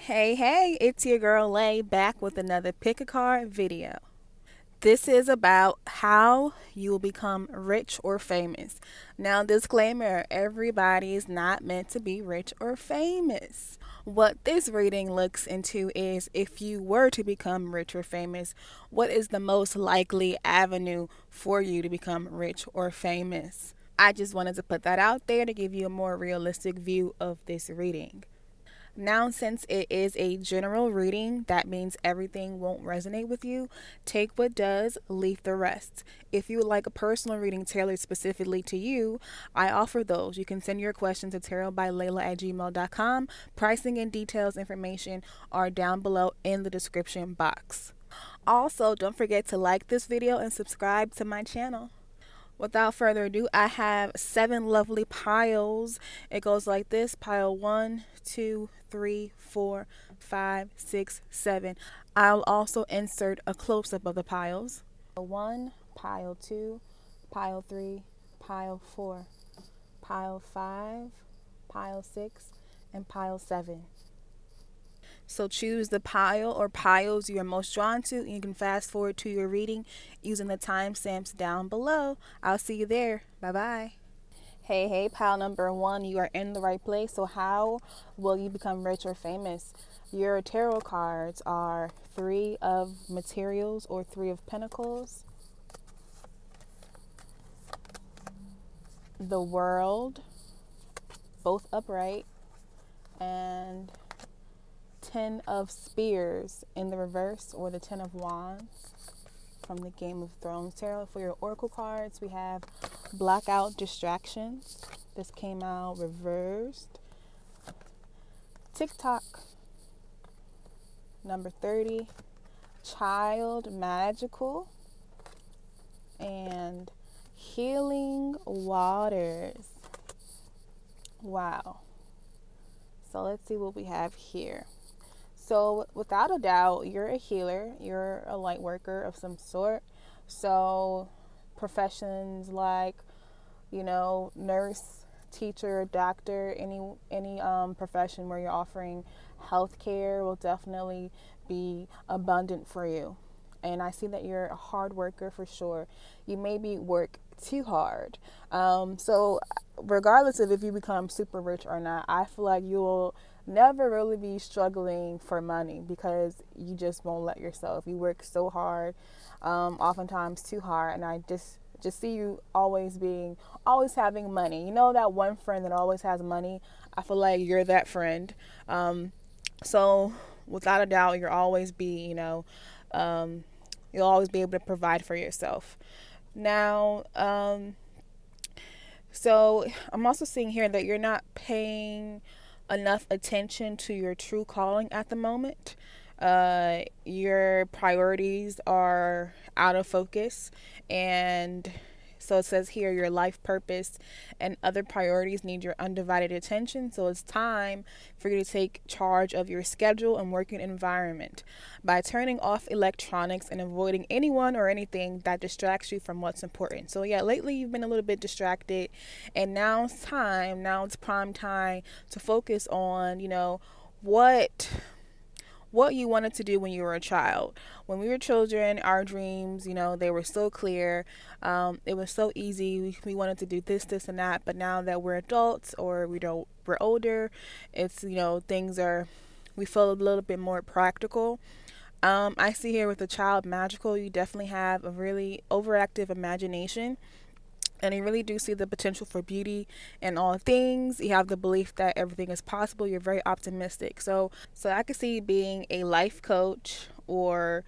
Hey, it's your girl Lay back with another pick a card video. This is about how you will become rich or famous. Now, disclaimer, everybody is not meant to be rich or famous. What this reading looks into is if you were to become rich or famous, what is the most likely avenue for you to become rich or famous? I just wanted to put that out there to give you a more realistic view of this reading. Now, since it is a general reading, that means everything won't resonate with you. Take what does, leave the rest. If you would like a personal reading tailored specifically to you, I offer those. You can send your questions to tarotbylayla@gmail.com. Pricing and details information are down below in the description box. Also, don't forget to like this video and subscribe to my channel. Without further ado, I have 7 lovely piles. It goes like this: pile 1, 2, 3, 4, 5, 6, 7. I'll also insert a close-up of the piles. Pile 1, pile 2, pile 3, pile 4, pile 5, pile 6, and pile 7. So choose the pile or piles you are most drawn to, and you can fast forward to your reading using the timestamps down below. I'll see you there. Bye-bye. Hey, pile number 1, you are in the right place. So how will you become rich or famous? Your tarot cards are 3 of materials or 3 of pentacles, the world, both upright, and 10 of spears in the reverse, or the 10 of wands from the Game of Thrones tarot. For your oracle cards, we have blackout distractions. This came out reversed. TikTok number 30, child magical, and healing waters. Wow. So let's see what we have here. So without a doubt, you're a healer, you're a light worker of some sort. So professions like, nurse, teacher, doctor, any profession where you're offering healthcare will definitely be abundant for you. And I see that you're a hard worker for sure. You maybe work too hard. So regardless of if you become super rich or not, I feel like you will never really be struggling for money because you just won't let yourself. You work so hard, oftentimes too hard, and I just see you always having money. You know that one friend that always has money? I feel like you're that friend. So without a doubt, you'll always be, you'll always be able to provide for yourself. Now, so I'm also seeing here that you're not paying enough attention to your true calling at the moment. Your priorities are out of focus, and so it says here your life purpose and other priorities need your undivided attention. So it's time for you to take charge of your schedule and working environment by turning off electronics and avoiding anyone or anything that distracts you from what's important. So yeah, lately you've been a little bit distracted, and now it's prime time to focus on, what you wanted to do when you were a child. When we were children, our dreams, they were so clear. It was so easy. We wanted to do this, and that. But now that we're adults, or we're older, it's, we feel a little bit more practical. I see here with the child magical, you definitely have a really overactive imagination. And you really do see the potential for beauty in all things. You have the belief that everything is possible. You're very optimistic. So I could see you being a life coach or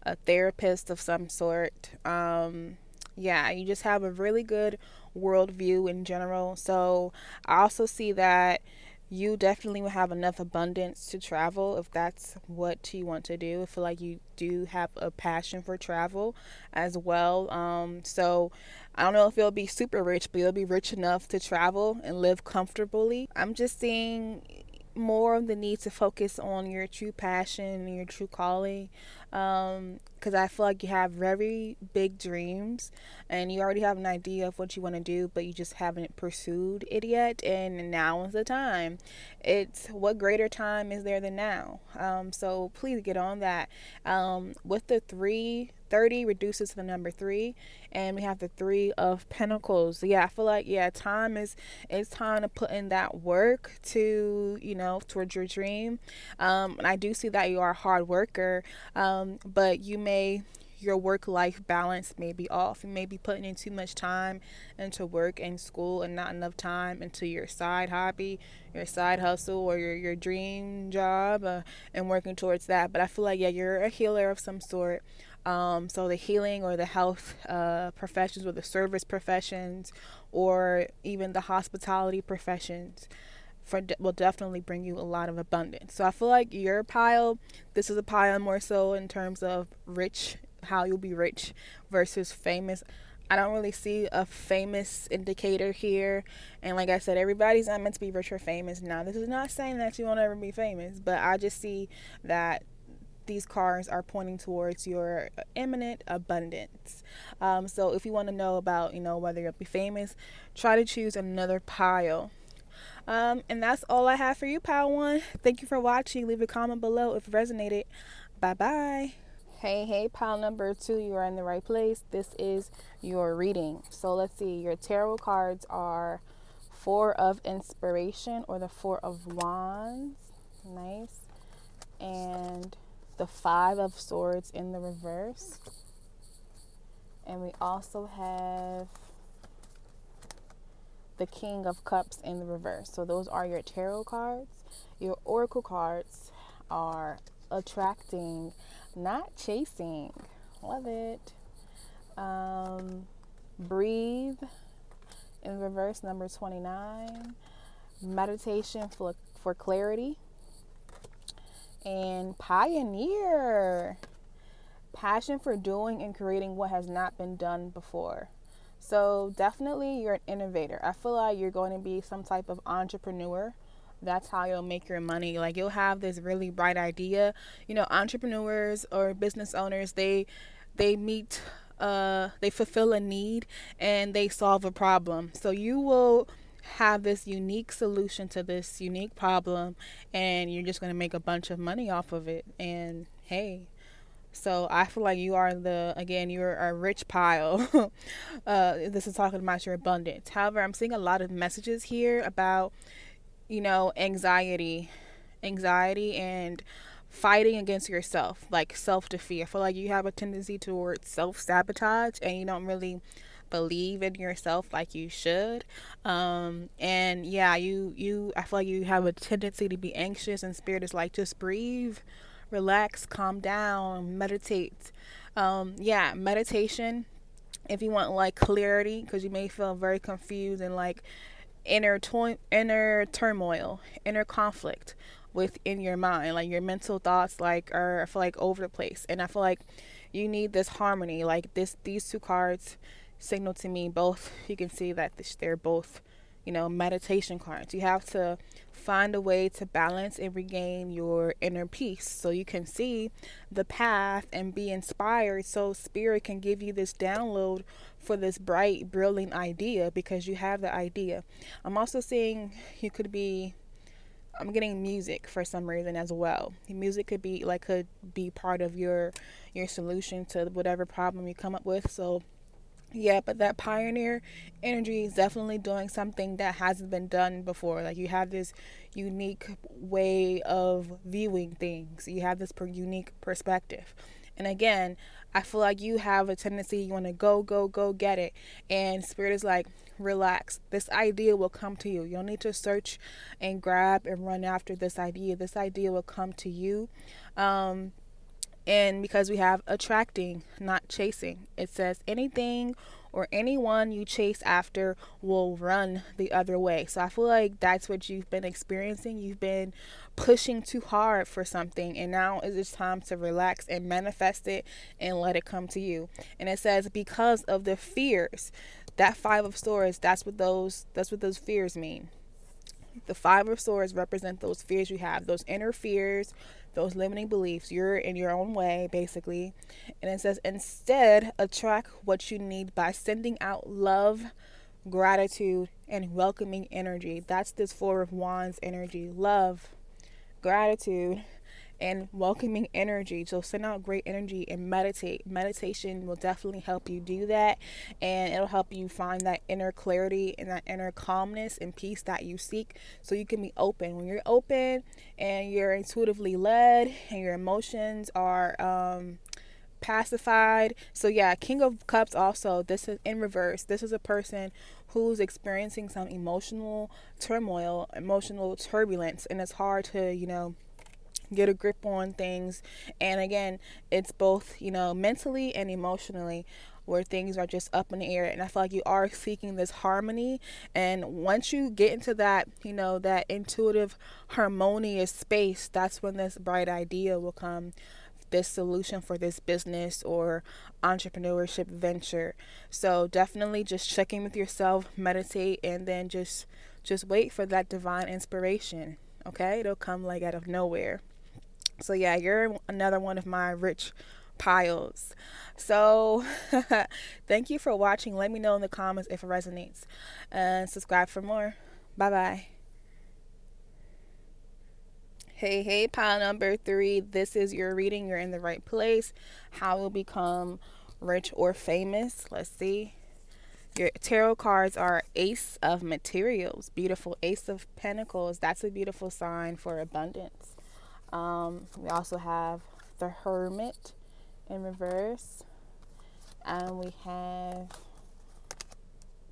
a therapist of some sort. Yeah, you just have a really good worldview in general. So I also see that you definitely will have enough abundance to travel if that's what you want to do. I feel like you do have a passion for travel as well. So I don't know if you'll be super rich, but you'll be rich enough to travel and live comfortably. I'm just seeing more of the need to focus on your true passion and your true calling, because I feel like you have very big dreams and you already have an idea of what you want to do, but you just haven't pursued it yet, and now is the time. It's what greater time is there than now? So please get on that. With the 330 reduces to the number 3, and we have the 3 of Pentacles. Yeah, I feel like, yeah, it's time to put in that work to, towards your dream. And I do see that you are a hard worker, but your work-life balance may be off. You may be putting in too much time into work and school and not enough time into your side hobby, your side hustle, or your dream job, and working towards that. But I feel like, yeah, you're a healer of some sort. So the healing or the health professions, or the service professions, or even the hospitality professions will definitely bring you a lot of abundance. So I feel like your pile, this is a pile more so in terms of rich, how you'll be rich versus famous. I don't really see a famous indicator here. And like I said, everybody's not meant to be rich or famous. Now, this is not saying that you won't ever be famous, but I just see that these cards are pointing towards your imminent abundance. So if you want to know about, whether you'll be famous, try to choose another pile. And that's all I have for you, pile 1. Thank you for watching. Leave a comment below if it resonated. Bye-bye. Hey, pile number 2, you are in the right place. This is your reading. So let's see. Your tarot cards are 4 of Inspiration, or the 4 of Wands. Nice. And the 5 of Swords in the reverse. And we also have the King of Cups in the reverse. So those are your tarot cards. Your oracle cards are attracting, not chasing. Love it. Breathe in reverse, number 29. Meditation for clarity. And Pioneer, passion for doing and creating what has not been done before. So definitely you're an innovator. I feel like you're going to be some type of entrepreneur. That's how you'll make your money. Like, you'll have this really bright idea. Entrepreneurs or business owners, they meet, they fulfill a need and they solve a problem. So you will have this unique solution to this unique problem, and you're just going to make a bunch of money off of it. And hey, so I feel like you're a rich pile. This is talking about your abundance. However, I'm seeing a lot of messages here about, anxiety and fighting against yourself, like self-defeat. I feel like you have a tendency towards self-sabotage, and you don't really believe in yourself like you should. And yeah, I feel like you have a tendency to be anxious, and Spirit is like, just breathe, relax, calm down, meditate. Meditation, if you want like clarity, because you may feel very confused and like inner turmoil, inner conflict within your mind, like your mental thoughts are, I feel like, over the place. And I feel like you need this harmony. Like these 2 cards signal to me both. You can see that they're both, meditation cards. You have to find a way to balance and regain your inner peace so you can see the path and be inspired, so Spirit can give you this download for this bright, brilliant idea, because you have the idea. I'm also seeing I'm getting music for some reason as well. Music could be part of your solution to whatever problem you come up with. So yeah, but that pioneer energy is definitely doing something that hasn't been done before. Like, you have this unique way of viewing things. You have this unique perspective. And again, I feel like you have a tendency, you want to go get it. And Spirit is like, relax. This idea will come to you. You don't need to search and grab and run after this idea. This idea will come to you. And because we have attracting, not chasing, it says anything or anyone you chase after will run the other way. So I feel like that's what you've been experiencing. You've been pushing too hard for something, and now it's time to relax and manifest it and let it come to you. And it says because of the fears, that 5 of Swords, that's what those fears mean. The Five of Swords represent those fears you have, those inner fears, those limiting beliefs. You're in your own way, basically. And it says, instead, attract what you need by sending out love, gratitude, and welcoming energy. That's this Four of Wands energy. Love, gratitude, and welcoming energy. So send out great energy and meditate. Meditation will definitely help you do that, and it'll help you find that inner clarity and that inner calmness and peace that you seek, so you can be open. When you're open and you're intuitively led and your emotions are pacified. So yeah, King of Cups also, this is in reverse. This is a person who's experiencing some emotional turmoil, emotional turbulence, and it's hard to, get a grip on things. And again, it's both, mentally and emotionally, where things are just up in the air. And I feel like you are seeking this harmony. And once you get into that, that intuitive, harmonious space, that's when this bright idea will come, this solution for this business or entrepreneurship venture. So definitely just check in with yourself, meditate, and then just wait for that divine inspiration. Okay, it'll come like out of nowhere. So yeah, you're another one of my rich piles. So thank you for watching. Let me know in the comments if it resonates, and subscribe for more. Bye bye. Hey, pile number 3. This is your reading. You're in the right place. How you'll become rich or famous. Let's see. Your tarot cards are Ace of Materials. Beautiful. Ace of Pentacles. That's a beautiful sign for abundance. We also have the Hermit in reverse. And we have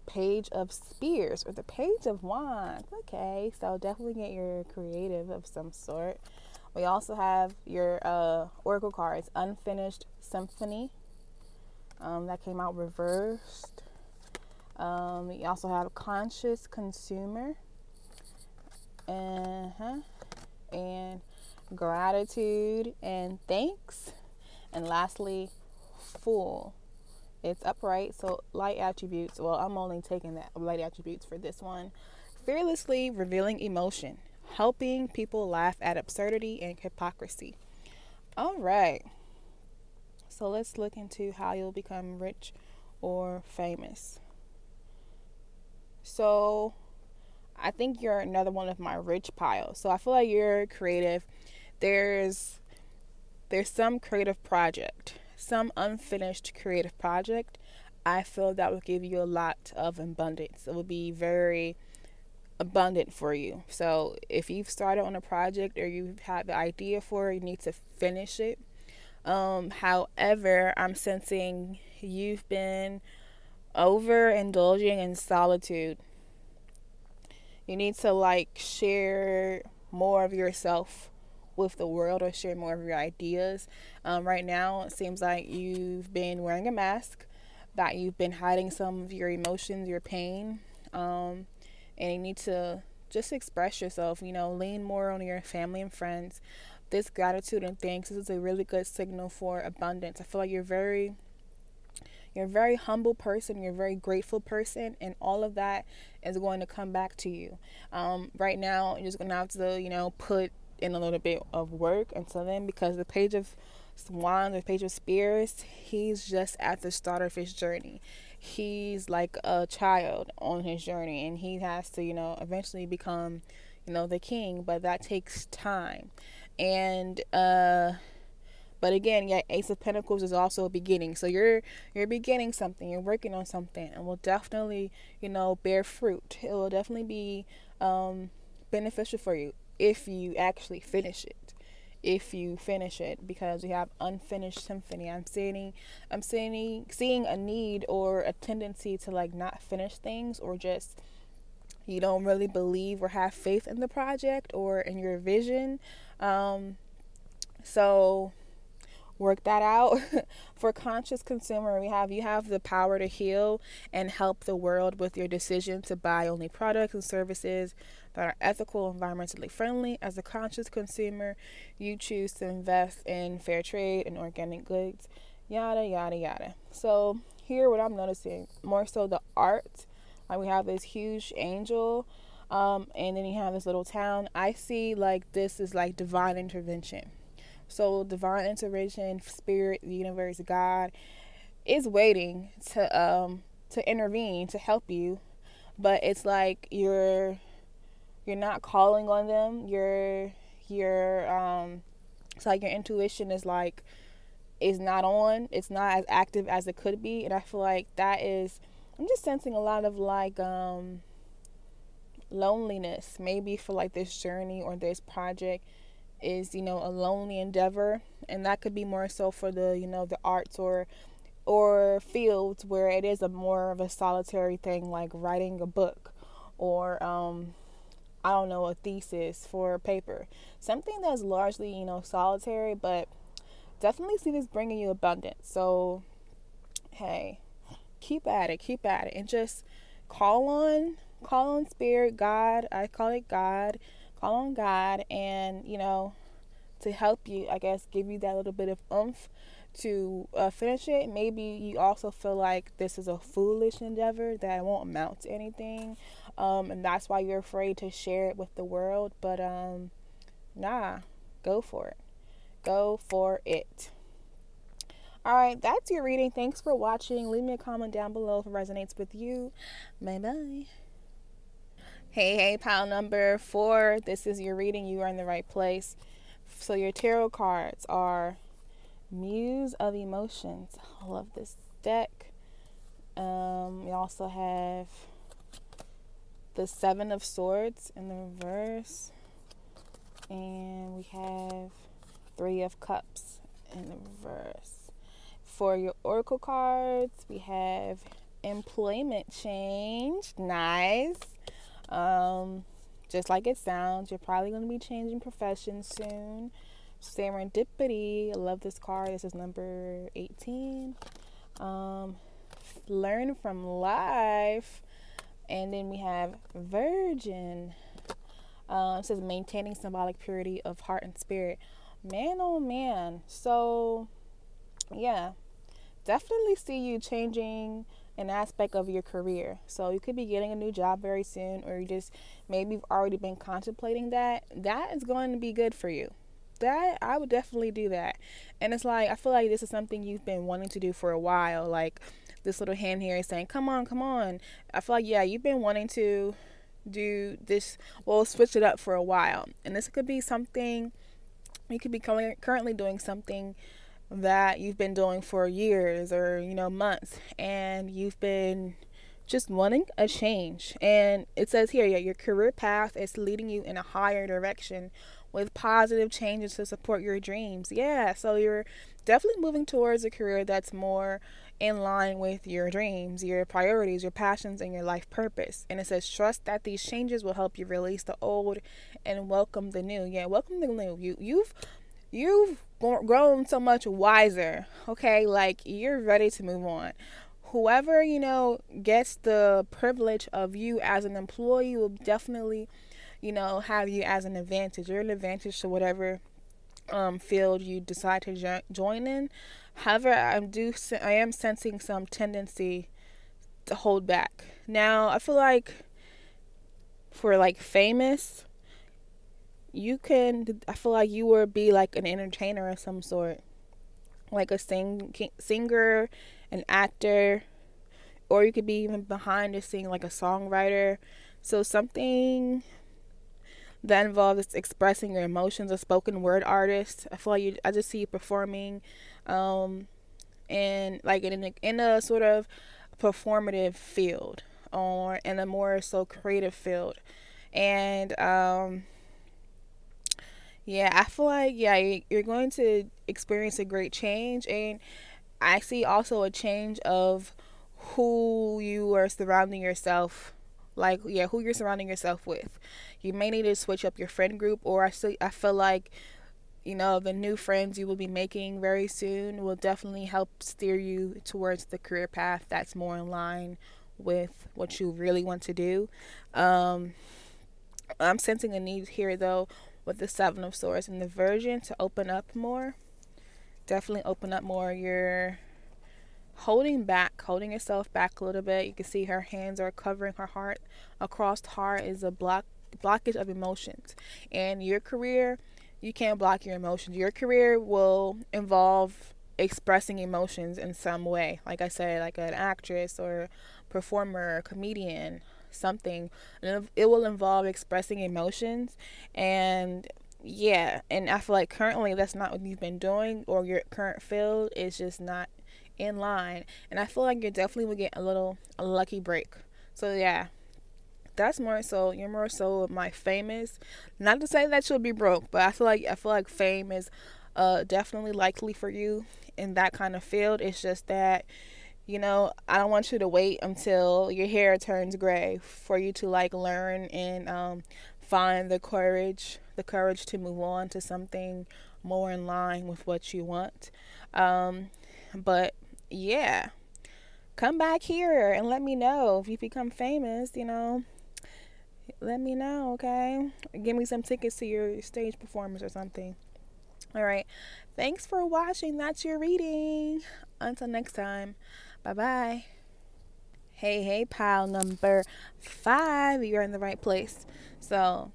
Page of Spears, or the Page of Wands. Okay, so definitely get your creative of some sort. We also have your oracle cards, Unfinished Symphony. That came out reversed. We also have Conscious Consumer. And Gratitude and Thanks. And lastly, Fool. It's upright, so light attributes. Well, I'm only taking that light attributes for this one. Fearlessly revealing emotion, helping people laugh at absurdity and hypocrisy. All right. So let's look into how you'll become rich or famous. So I think you're another one of my rich piles. So I feel like you're creative. There's some creative project, some unfinished creative project. I feel that will give you a lot of abundance. It will be very abundant for you. So if you've started on a project or you've had the idea for it, you need to finish it. However, I'm sensing you've been overindulging in solitude. You need to share more of yourself with the world, or share more of your ideas. Right now, it seems like you've been wearing a mask, that you've been hiding some of your emotions, your pain, and you need to just express yourself. Lean more on your family and friends. This gratitude and thanks, this is a really good signal for abundance. I feel like you're a very humble person, you're a very grateful person, and all of that is going to come back to you. Right now, you're just going to have to, put in a little bit of work until then, because the Page of Wands, the Page of Spears, he's just at the start of his journey. He's like a child on his journey, and he has to, eventually become, the king, but that takes time. And but again, yeah, Ace of Pentacles is also a beginning. So you're beginning something, you're working on something, and will definitely, bear fruit. It will definitely be beneficial for you if you actually finish it. Because you have Unfinished Symphony. I'm seeing a need or a tendency to not finish things, or just you don't really believe or have faith in the project or in your vision. So work that out. For Conscious Consumer, you have the power to heal and help the world with your decision to buy only products and services that are ethical, environmentally friendly. As a conscious consumer, you choose to invest in fair trade and organic goods, yada yada yada. So here, what I'm noticing more so the art. We have this huge angel. And then you have this little town. I see like this is like divine intervention. So divine intervention, spirit, the universe, God is waiting to intervene to help you, but it's like you're not calling on them. You're it's like your intuition is not on. It's not as active as it could be, and I feel like that is. I'm just sensing a lot of like loneliness, maybe for like this journey or this project is a lonely endeavor, and that could be more so for the the arts or fields where it is a more of a solitary thing, like writing a book or I don't know, a thesis for a paper, something that's largely solitary, but definitely see this bringing you abundance. So hey, keep at it, and just call on spirit, God. I call it God. Call on God, and to help you, I guess, give you that little bit of oomph to finish it. Maybe you also feel like this is a foolish endeavor that won't amount to anything, and that's why you're afraid to share it with the world. But nah, go for it. Go for it. All right, that's your reading. Thanks for watching. Leave me a comment down below if it resonates with you. Bye bye. Hey, pile number 4. This is your reading. You are in the right place. So your tarot cards are Muse of Emotions. I love this deck. We also have the 7 of Swords in the reverse. And we have 3 of Cups in the reverse. For your oracle cards, we have Employment Change. Nice. Just like it sounds, you're probably going to be changing professions soon. Serendipity. I love this card. This is number 18. Learn from life. And then we have Virgin. It says maintaining symbolic purity of heart and spirit. Man, oh man. So yeah, definitely see you changing an aspect of your career. So you could be getting a new job very soon, or you just maybe you've already been contemplating that. That is going to be good for you. That I would definitely do that. And it's like, I feel like this is something you've been wanting to do for a while. Like this little hand here is saying, come on. I feel like, yeah, you've been wanting to do this, well, switch it up for a while. And this could be something, you could be currently doing something that you've been doing for years or months, and you've been just wanting a change. And it says here, yeah, your career path is leading you in a higher direction with positive changes to support your dreams. Yeah, so you're definitely moving towards a career that's more in line with your dreams, your priorities, your passions, and your life purpose. And it says trust that these changes will help you release the old and welcome the new. Yeah, welcome the new. You've grown so much wiser, okay? Like, you're ready to move on. Whoever, gets the privilege of you as an employee will definitely, have you as an advantage. You're an advantage to whatever field you decide to join in. However, I am sensing some tendency to hold back. Now, I feel like for like famous, I feel like you would be like an entertainer of some sort, like a singer, an actor, or you could be even behind the scene, like a songwriter. So something that involves expressing your emotions, a spoken word artist. I feel like I just see you performing, and like in a sort of performative field, or in a more so creative field, and yeah, I feel like, yeah, you're going to experience a great change. And I see also a change of who you are surrounding yourself, like, yeah, who you're surrounding yourself with. You may need to switch up your friend group, or I feel like, the new friends you will be making very soon will definitely help steer you towards the career path that's more in line with what you really want to do. I'm sensing a need here, though, with the 7 of Swords and the Virgin, to open up more. Definitely open up more your holding yourself back a little bit. You can see her hands are covering her heart. Across the heart is a blockage of emotions. And your career, you can't block your emotions. Your career will involve expressing emotions in some way. Like I said, like an actress or performer, or comedian, something. And it will involve expressing emotions. And yeah, and I feel like currently that's not what you've been doing, or your current field is just not in line. And I feel like you're definitely will get a lucky break. So yeah, that's more so, you're more so my famous. Not to say that you'll be broke, but I feel like fame is definitely likely for you in that kind of field. It's just that, I don't want you to wait until your hair turns gray for you to like learn and find the courage to move on to something more in line with what you want. But yeah, come back here and let me know if you become famous. Let me know, okay? Give me some tickets to your stage performance or something. All right. Thanks for watching. That's your reading. Until next time. Bye bye. Hey, pile number 5. You're in the right place. So,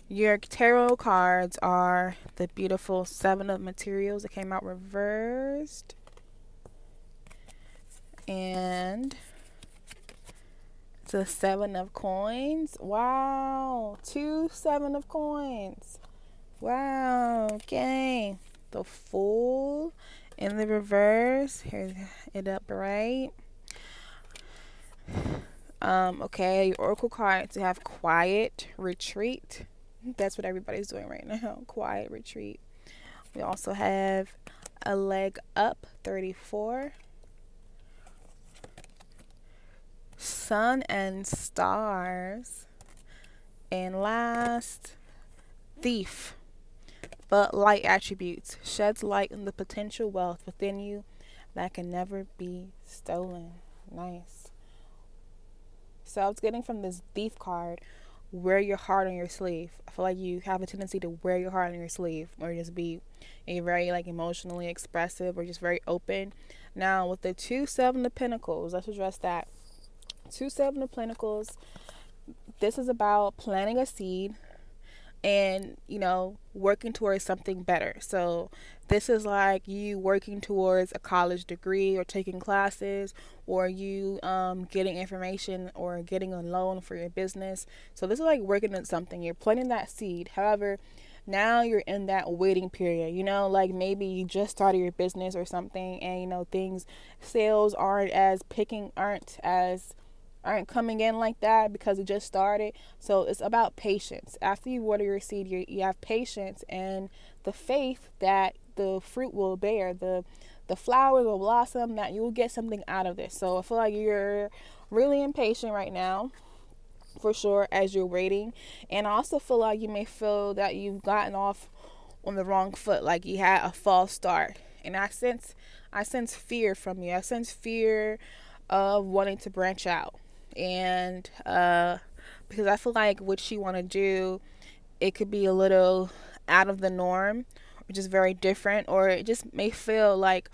your tarot cards are the beautiful 7 of materials that came out reversed. And the 7 of coins. Wow. 2 7 of coins. Wow. Okay. The Fool in the reverse. Here's it upright. Okay. Your oracle cards have quiet retreat. That's what everybody's doing right now. Quiet retreat. We also have a leg up, 34. Sun and stars. And last, thief. But light attributes. Sheds light on the potential wealth within you that can never be stolen. Nice. So I was getting from this thief card, wear your heart on your sleeve. I feel like you have a tendency to wear your heart on your sleeve, or just be very like emotionally expressive, or just very open. Now with the 2 7 of Pentacles, let's address that. 2 7 of Pentacles. This is about planting a seed and working towards something better. So this is like you working towards a college degree, or taking classes, or you getting information, or getting a loan for your business. So this is like working on something. You're planting that seed. However, now you're in that waiting period, like maybe you just started your business or something, and sales aren't coming in like that because it just started. So it's about patience. After you water your seed, you have patience and the faith that the fruit will bear, the flowers will blossom, that you will get something out of this. So I feel like you're really impatient right now, for sure, as you're waiting. And I also feel like you may feel that you've gotten off on the wrong foot, like you had a false start. And I sense fear from you. I sense fear of wanting to branch out. And because I feel like what you want to do, it could be a little out of the norm, or just very different, or it just may feel like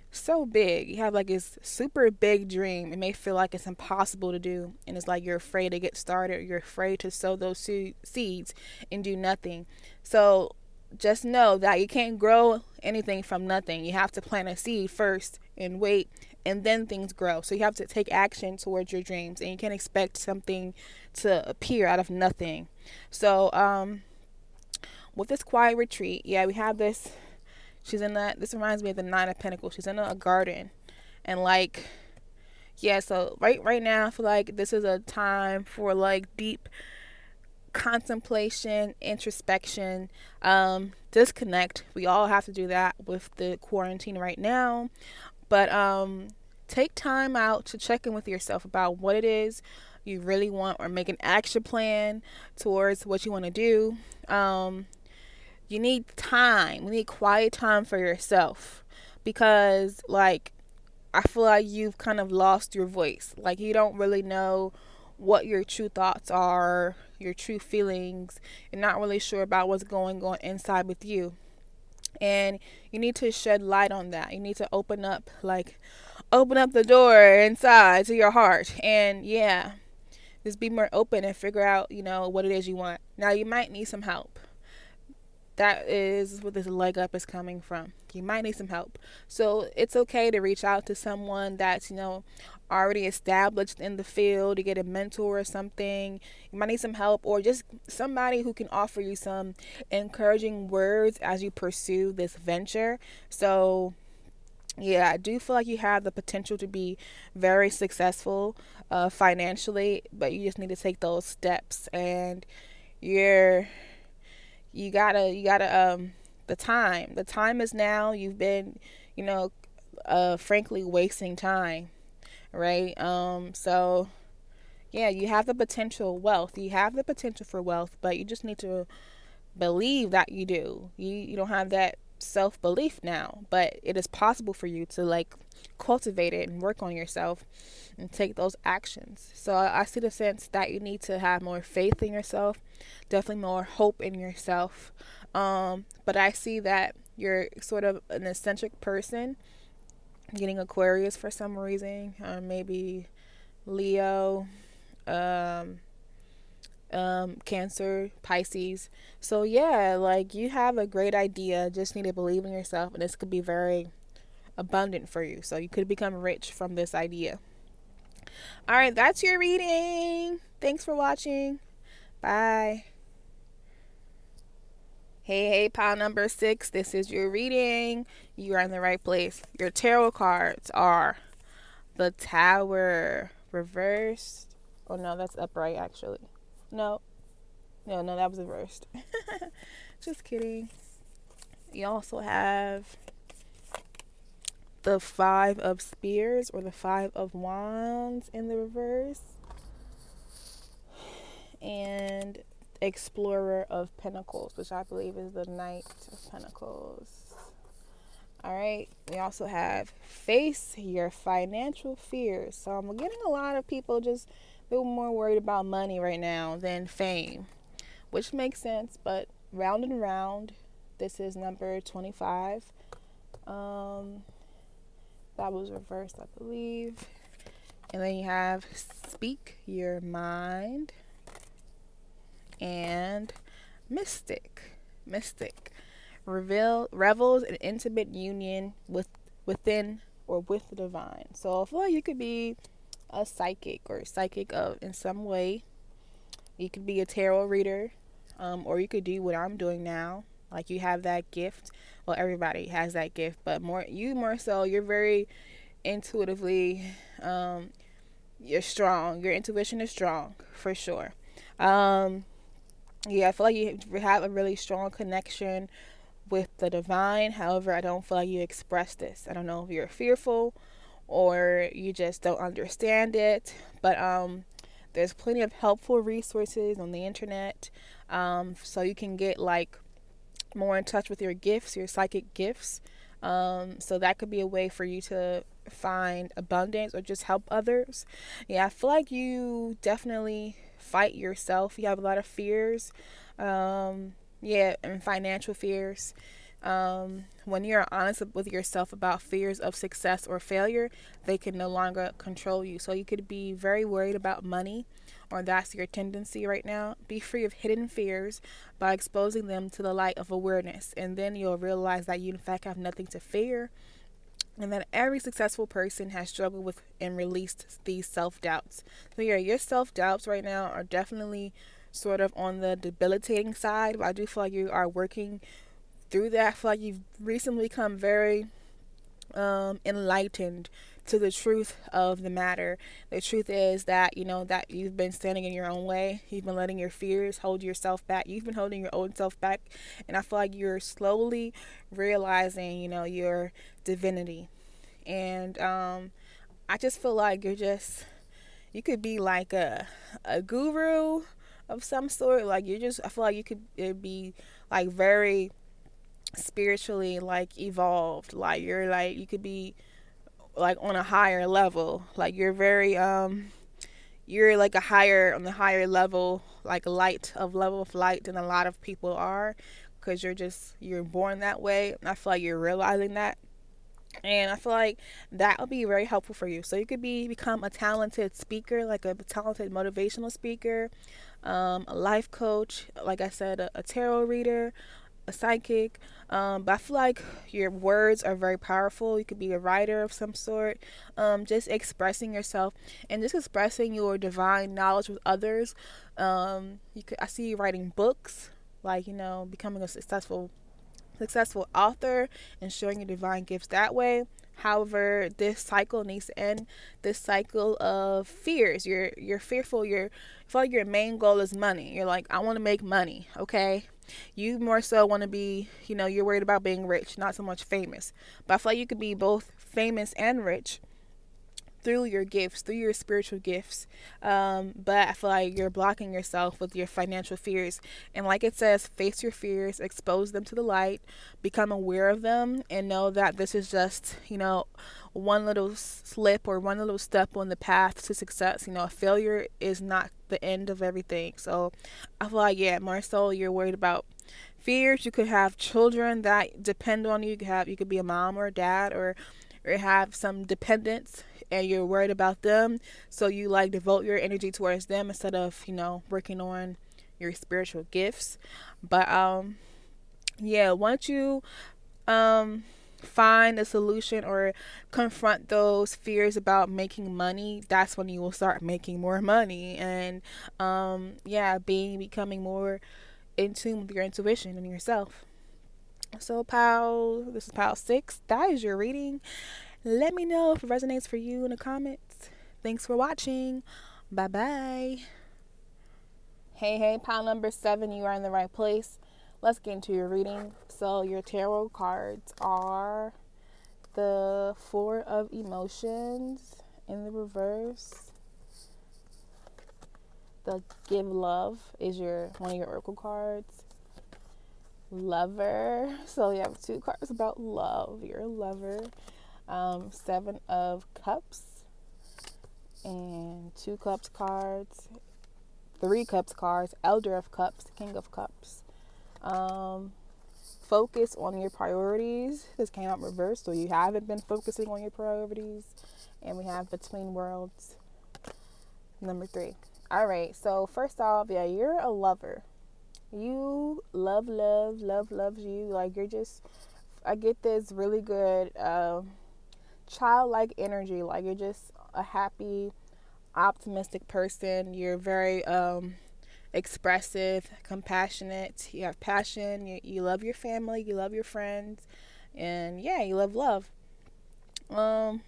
so big. You have like this super big dream. It may feel like it's impossible to do, and it's like you're afraid to get started, you're afraid to sow those seeds and do nothing. So just know that you can't grow anything from nothing. You have to plant a seed first and wait, and then things grow. So you have to take action towards your dreams, and you can't expect something to appear out of nothing. So with this quiet retreat, we have this. This reminds me of the 9 of Pentacles. She's in a garden, and so right now I feel like this is a time for like deep contemplation, introspection, disconnect. We all have to do that with the quarantine right now. But take time out to check in with yourself about what it is you really want, or make an action plan towards what you want to do. You need time. We need quiet time for yourself, because I feel like you've kind of lost your voice. Like you don't really know what your true thoughts are, your true feelings. You're not really sure about what's going on inside with you. And you need to shed light on that. You need to open up open up the door inside to your heart, and yeah, just be more open and figure out, what it is you want. Now, you might need some help. That is what this leg up is coming from. You might need some help. So it's okay to reach out to someone that's, already established in the field, to get a mentor or something. You might need some help, or just somebody who can offer you some encouraging words as you pursue this venture. So yeah, I do feel like you have the potential to be very successful financially, but you just need to take those steps. And you're you gotta the time is now. You've been, frankly wasting time, right? So yeah, you have the potential for wealth, but you just need to believe that you do. You don't have that self-belief now, but it is possible for you to cultivate it and work on yourself and take those actions. So I see the sense that you need to have more faith in yourself, definitely more hope in yourself. But I see that you're sort of an eccentric person, getting Aquarius for some reason, maybe Leo, Cancer, Pisces. So yeah, you have a great idea, just need to believe in yourself, and this could be very abundant for you. So you could become rich from this idea. All right, that's your reading. Thanks for watching. Bye. Hey, pile number 6. This is your reading. You are in the right place. Your tarot cards are the Tower reversed. Oh no, that's upright actually. No, that was reversed. Just kidding. You also have the 5 of Spears, or the 5 of Wands in the reverse, and Explorer of Pentacles, which I believe is the Knight of Pentacles. All right. We also have Face Your Financial Fears. So I'm getting a lot of people just a little more worried about money right now than fame, which makes sense, but round and round. This is number 25. That was reversed, I believe. And then you have Speak Your Mind and Mystic. Revels in intimate union within or with the divine. So I feel like you could be a psychic in some way. You could be a tarot reader, or you could do what I'm doing now. You have that gift. Well, everybody has that gift, but more so. You're very intuitively, you're strong. Your intuition is strong for sure. Yeah, I feel like you have a really strong connection with the divine. However, I don't feel like you express this. I don't know if you're fearful or you just don't understand it, but there's plenty of helpful resources on the internet, so you can get more in touch with your gifts, your psychic gifts. So that could be a way for you to find abundance or just help others. Yeah, I feel like you definitely fight yourself. You have a lot of fears, and financial fears. When you're honest with yourself about fears of success or failure, they can no longer control you. So you could be very worried about money, or that's your tendency right now. Be free of hidden fears by exposing them to the light of awareness, and then you'll realize that you in fact have nothing to fear, and that every successful person has struggled with and released these self-doubts. So yeah, your self-doubts right now are definitely sort of on the debilitating side, but I do feel like you are working through that. I feel like you've recently become very enlightened to the truth of the matter. The truth is that, that you've been standing in your own way. You've been letting your fears hold yourself back. You've been holding your own self back. And I feel like you're slowly realizing, your divinity. And I just feel like you could be like a guru of some sort. I feel like you could be very spiritually evolved. You could be on a higher level. You're very you're on the higher level, level of light than a lot of people are, because you're born that way. And I feel like you're realizing that. And I feel like that will be very helpful for you. So you could become a talented speaker, like a talented motivational speaker, a life coach, like I said, a tarot reader, a psychic. But I feel like your words are very powerful. You could be a writer of some sort, just expressing yourself and just expressing your divine knowledge with others. I see you writing books, like, becoming a successful author and showing your divine gifts that way. However, this cycle needs to end. This cycle of fears. You're fearful. I feel like your main goal is money. You're like, I want to make money. Okay. You more so want to be, you're worried about being rich, not so much famous. But I feel like you could be both famous and rich through your gifts, through your spiritual gifts. But I feel like you're blocking yourself with your financial fears. And like it says, face your fears, expose them to the light, become aware of them, and know that this is just, one little slip or one little step on the path to success. A failure is not the end of everything. So I feel like, more so you're worried about fears. You could have children that depend on you. You could be a mom or a dad, or have some dependents, and you're worried about them, so you like devote your energy towards them instead of working on your spiritual gifts. But once you find a solution or confront those fears about making money, that's when you will start making more money, and becoming more in tune with your intuition and yourself. So, this is Pal 6. That is your reading. Let me know if it resonates for you in the comments. Thanks for watching. Bye-bye. Hey, Pal number 7, you are in the right place. Let's get into your reading. So, your tarot cards are the 4 of Emotions in the reverse. The Give Love is one of your oracle cards. Lover. So you have 2 cards about love. You're a lover. 7 of Cups and 2 Cups cards. 3 Cups cards. Elder of Cups. King of Cups. Focus on your priorities. This came out reversed, so you haven't been focusing on your priorities. And we have Between Worlds, number 3. All right. So first off, you're a lover. You love you. Like, I get this really good childlike energy. Like, you're just a happy, optimistic person. You're very expressive, compassionate. You have passion. You love your family. You love your friends. And you love. For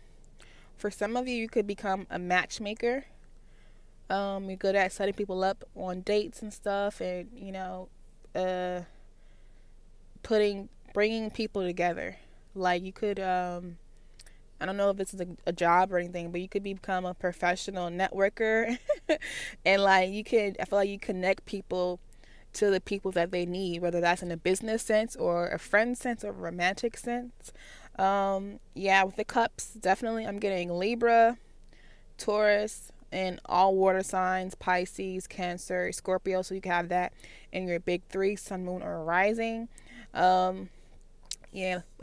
some of you, you could become a matchmaker. You're good at setting people up on dates and stuff, and bringing people together. Like, you could I don't know if this is a job or anything, but you could become a professional networker. And I feel like you connect people to the people that they need, whether that's in a business sense or a friend sense or a romantic sense. With the Cups, definitely I'm getting Libra, Taurus, and all water signs, Pisces, Cancer, Scorpio. So you can have that in your big 3, Sun, Moon, or Rising. Let's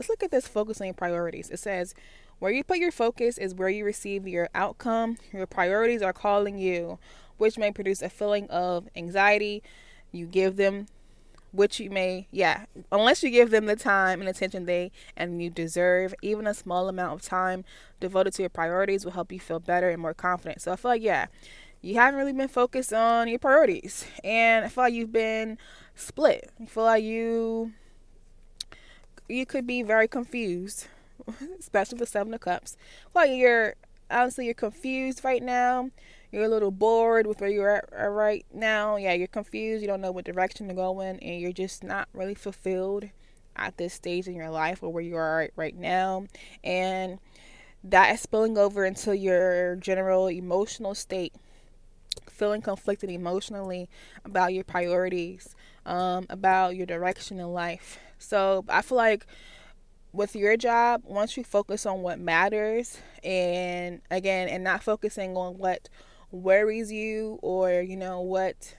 look at this. Focus on your priorities. It says, where you put your focus is where you receive your outcome. Your priorities are calling you, which may produce a feeling of anxiety. You give them, unless you give them the time and attention you deserve. Even a small amount of time devoted to your priorities will help you feel better and more confident. So I feel like, you haven't really been focused on your priorities, and I feel like you've been split. I feel like you could be very confused, especially with 7 of Cups. I feel like you're confused right now. You're a little bored with where you're at right now. You're confused. You don't know what direction to go in, and you're just not really fulfilled at this stage in your life or where you are right now. And that is spilling over into your general emotional state, feeling conflicted emotionally about your priorities, about your direction in life. So I feel like with your job, once you focus on what matters, and not focusing on what worries you, or what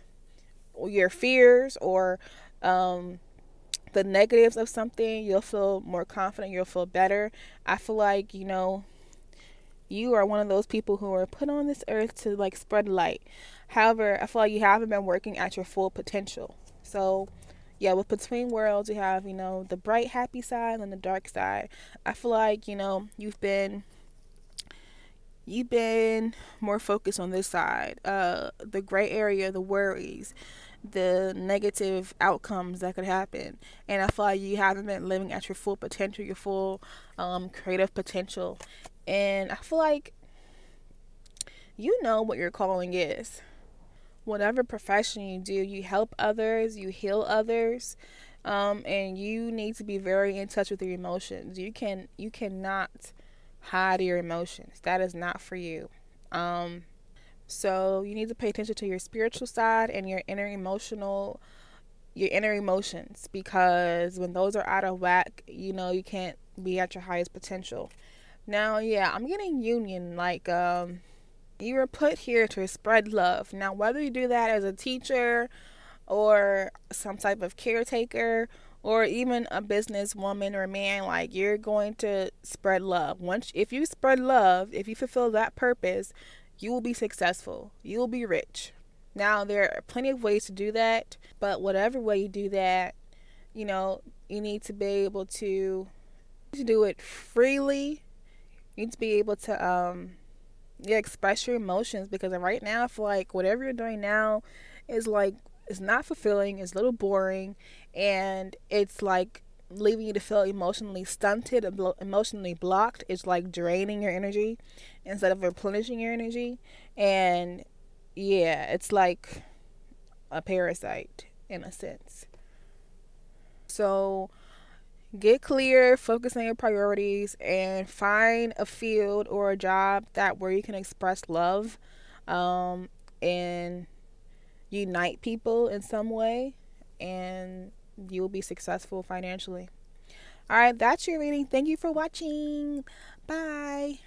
your fears or the negatives of something, you'll feel more confident, you'll feel better. I feel like, you are one of those people who are put on this earth to like spread light. However, I feel like you haven't been working at your full potential. So, yeah, with Between Worlds, you have, the bright, happy side and the dark side. I feel like, you've been more focused on this side. The gray area, the worries, the negative outcomes that could happen. And I feel like you haven't been living at your full potential, your full creative potential. And I feel like you know what your calling is. Whatever profession you do, you help others, you heal others, and you need to be very in touch with your emotions. You cannot hide your emotions. That is not for you. So you need to pay attention to your spiritual side and your inner emotions, because when those are out of whack, you can't be at your highest potential. Now, yeah, I'm getting union, like you were put here to spread love. Now, whether you do that as a teacher or some type of caretaker or even a businesswoman or man, like, you're going to spread love. If you spread love, if you fulfill that purpose, you will be successful. You will be rich. Now, there are plenty of ways to do that, but whatever way you do that, you need to be able to do it freely. You need to be able to express your emotions, because right now I feel like whatever you're doing now is like, it's not fulfilling, it's a little boring, and it's like leaving you to feel emotionally stunted, emotionally blocked. It's like draining your energy instead of replenishing your energy. And yeah, it's like a parasite in a sense. So get clear, focus on your priorities, and find a field or a job that where you can express love, and unite people in some way, and you will be successful financially. All right, that's your reading. Thank you for watching. Bye.